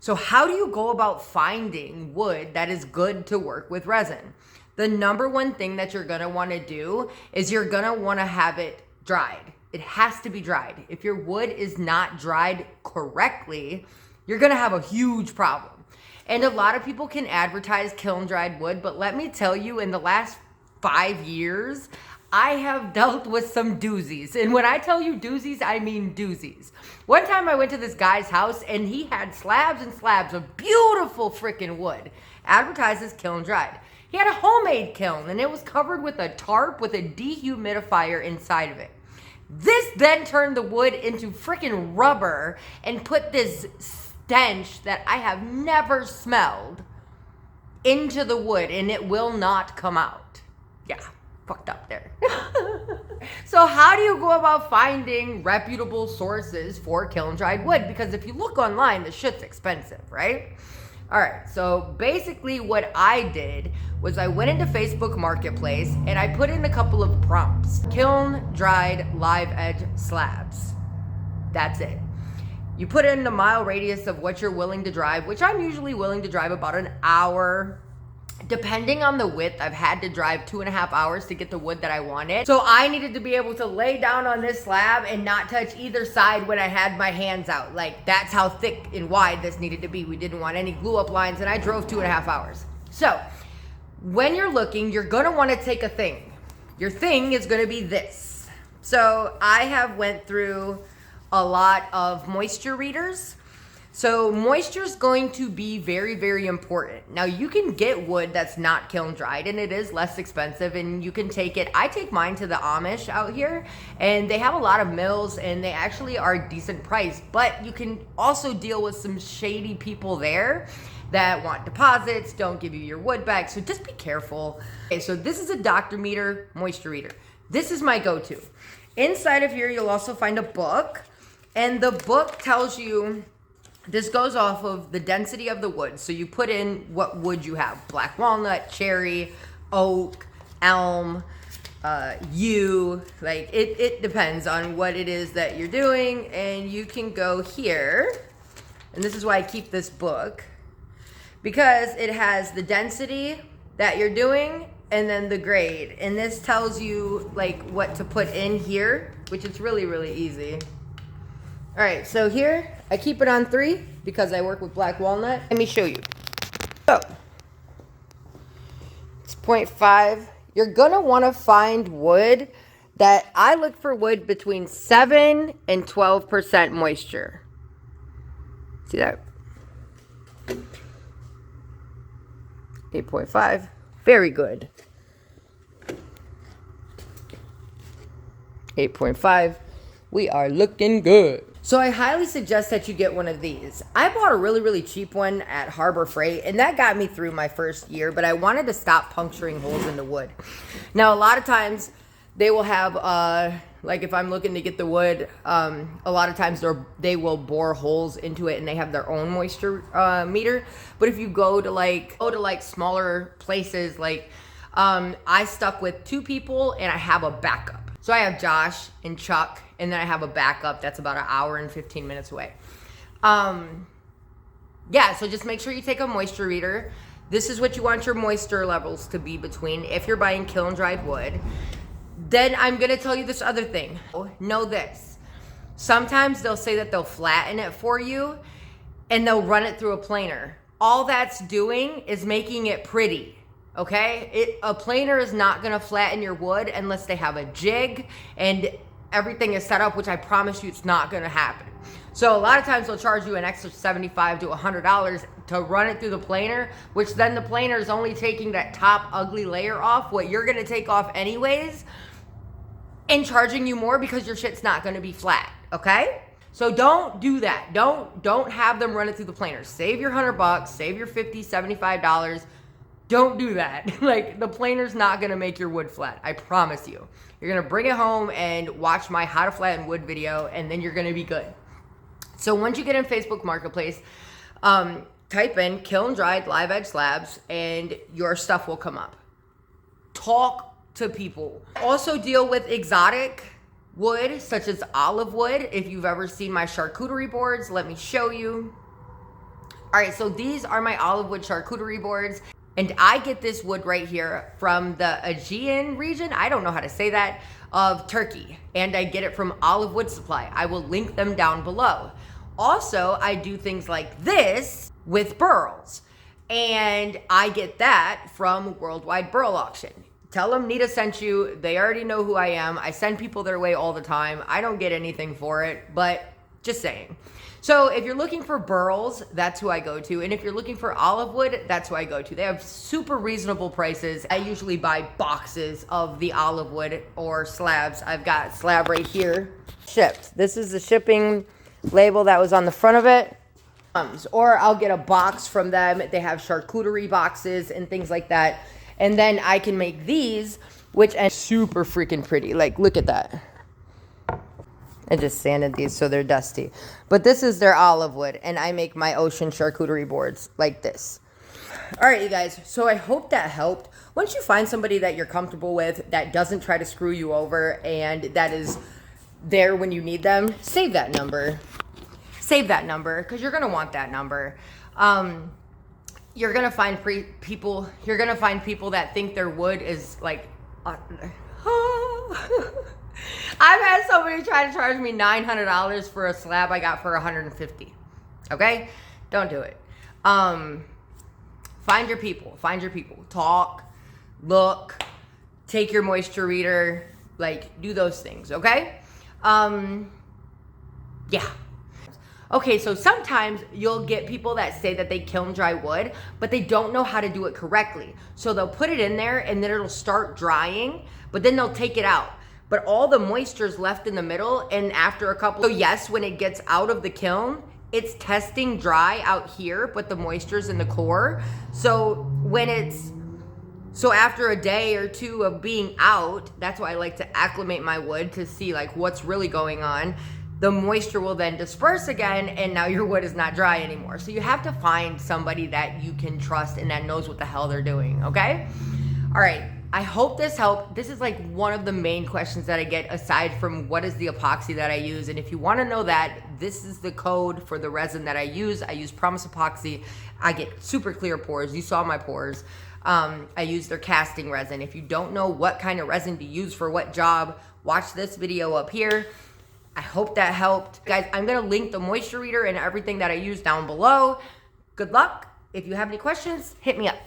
So how do you go about finding wood that is good to work with resin? The number one thing that you're gonna wanna do is you're gonna wanna have it dried. It has to be dried. If your wood is not dried correctly, you're gonna have a huge problem. And a lot of people can advertise kiln dried wood, but let me tell you, in the last 5 years, I have dealt with some doozies. And when I tell you doozies, I mean doozies. One time I went to this guy's house and he had slabs and slabs of beautiful freaking wood, advertised as kiln dried. He had a homemade kiln and it was covered with a tarp with a dehumidifier inside of it. This then turned the wood into freaking rubber and put this stench that I have never smelled into the wood, and it will not come out. Yeah, fucked up there. So how do you go about finding reputable sources for kiln dried wood? Because if you look online, the shit's expensive, right? All right, so basically what I did was I went into Facebook Marketplace and I put in a couple of prompts. Kiln dried live edge slabs. That's it. You put in the mile radius of what you're willing to drive, which I'm usually willing to drive about an hour. Depending on the width, I've had to drive 2.5 hours to get the wood that I wanted. So I needed to be able to lay down on this slab and not touch either side when I had my hands out. Like, that's how thick and wide this needed to be. We didn't want any glue up lines, and I drove 2.5 hours. So when you're looking, you're gonna wanna take a thing. Your thing is gonna be this. So I have went through a lot of moisture readers. So moisture is going to be very, very important. Now you can get wood that's not kiln dried and it is less expensive, and you can take it. I take mine to the Amish out here and they have a lot of mills and they actually are decent price, but you can also deal with some shady people there that want deposits, don't give you your wood back. So just be careful. Okay, so this is a Dr. Meter moisture reader. This is my go-to. Inside of here, you'll also find a book, and the book tells you, this goes off of the density of the wood. So you put in what wood you have: black walnut, cherry, oak, elm, yew. Like it depends on what it is that you're doing. And you can go here, and this is why I keep this book, because it has the density that you're doing and then the grade. And this tells you like what to put in here, which is really, really easy. All right, so here, I keep it on 3 because I work with black walnut. Let me show you. So, it's 0.5. You're gonna wanna find wood that, I look for wood between 7 and 12% moisture. See that? 8.5, very good. 8.5, we are looking good. So I highly suggest that you get one of these. I bought a really, really cheap one at Harbor Freight, and that got me through my first year, but I wanted to stop puncturing holes in the wood. Now, a lot of times they will have, like if I'm looking to get the wood, a lot of times they will bore holes into it and they have their own moisture meter. But if you go to like smaller places, like I stuck with 2 people and I have a backup. So I have Josh and Chuck, and then I have a backup that's about an hour and 15 minutes away. Yeah, so just make sure you take a moisture reader. This is what you want your moisture levels to be between if you're buying kiln dried wood. Then I'm gonna tell you this other thing. Know this. Sometimes they'll say that they'll flatten it for you and they'll run it through a planer. All that's doing is making it pretty. Okay, a planer is not gonna flatten your wood unless they have a jig and everything is set up, which I promise you it's not gonna happen. So a lot of times they'll charge you an extra $75 to $100 to run it through the planer, which then the planer is only taking that top ugly layer off, what you're gonna take off anyways, and charging you more because your shit's not gonna be flat, okay? So don't do that. Don't have them run it through the planer. Save your $100, save your $50, $75. Don't do that. Like, the planer's not gonna make your wood flat, I promise you. You're gonna bring it home and watch my how to flatten wood video, and then you're gonna be good. So once you get in Facebook Marketplace, type in kiln dried live edge slabs and your stuff will come up. Talk to people. Also deal with exotic wood, such as olive wood. If you've ever seen my charcuterie boards, let me show you. All right, so these are my olive wood charcuterie boards. And I get this wood right here from the Aegean region, I don't know how to say that, of Turkey. And I get it from Olive Wood Supply. I will link them down below. Also, I do things like this with burls. And I get that from Worldwide Burl Auction. Tell them Nita sent you. They already know who I am. I send people their way all the time. I don't get anything for it, but just saying. So if you're looking for burls, that's who I go to. And if you're looking for olive wood, that's who I go to. They have super reasonable prices. I usually buy boxes of the olive wood or slabs. I've got slab right here, shipped. This is the shipping label that was on the front of it. Or I'll get a box from them. They have charcuterie boxes and things like that. And then I can make these, which are super freaking pretty. Like, look at that. I just sanded these so they're dusty. But this is their olive wood, and I make my ocean charcuterie boards like this. All right, you guys, so I hope that helped. Once you find somebody that you're comfortable with, that doesn't try to screw you over, and that is there when you need them, save that number. Save that number, because you're going to want that number. You're going to find people that think their wood is like... I've had somebody try to charge me $900 for a slab I got for $150. Okay? Don't do it. Find your people. Find your people. Talk. Look. Take your moisture reader. Like, do those things. Okay? Yeah. Okay, so sometimes you'll get people that say that they kiln dry wood, but they don't know how to do it correctly. So they'll put it in there and then it'll start drying, but then they'll take it out. But all the moisture is left in the middle, and after a couple, so yes, when it gets out of the kiln, it's testing dry out here, but the moisture's in the core. So after a day or two of being out, that's why I like to acclimate my wood to see like what's really going on. The moisture will then disperse again, and now your wood is not dry anymore. So you have to find somebody that you can trust and that knows what the hell they're doing, okay? All right. I hope this helped. This is like one of the main questions that I get aside from what is the epoxy that I use. And if you want to know that, this is the code for the resin that I use. I use Promise Epoxy. I get super clear pores. You saw my pores. I use their casting resin. If you don't know what kind of resin to use for what job, watch this video up here. I hope that helped. Guys, I'm going to link the moisture reader and everything that I use down below. Good luck. If you have any questions, hit me up.